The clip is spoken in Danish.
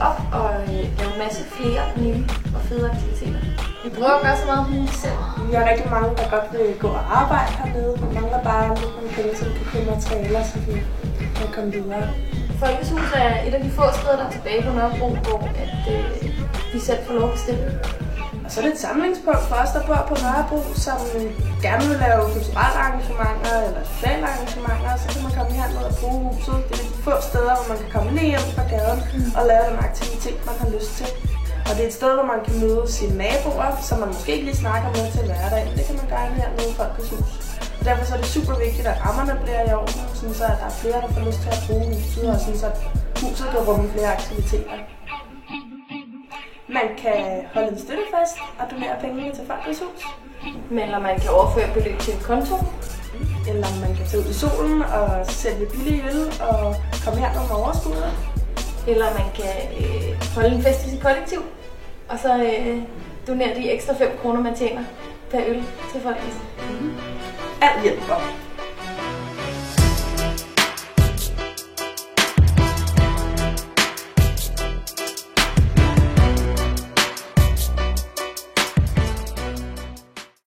op og lave en masse flere nye og fede aktiviteter. Vi prøver at gøre så meget hus selv. Vi har rigtig mange, der godt vil gå og arbejde hernede. Vi mangler bare lidt nogle penge, så vi kan købe materialer, så vi kan komme videre. Folkets Hus er et af de få steder, der er tilbage på Nørrebro, hvor vi selv får lov at bestemme. Og så er det et samlingspunkt for os, der bor på Nørrebro, som gerne vil lave kulturelle arrangementer eller sociale arrangementer. Så kan man komme herned og bruge huset. Det er de få steder, hvor man kan komme ned hjem fra gaden og lave den aktivitet, man har lyst til. Og det er et sted, hvor man kan møde sine naboer, som man måske ikke lige snakker med til hverdag. Det kan man gøre hernede i Folkets Hus. Og derfor så er det super vigtigt, at rammerne bliver i orden, så der er flere, der får lyst til at bruge huset, og så huset kan rumme flere aktiviteter. Man kan holde en støttefest og donere pengene til Folkets Hus. Eller man kan overføre beløb til en konto. Eller man kan tage ud i solen og sælge billige øl og komme herned med overskuddet. Eller man kan holde en fest i sit kollektiv, og så donere de ekstra 5 kroner, man tjener per øl til folk. Alt hjælper.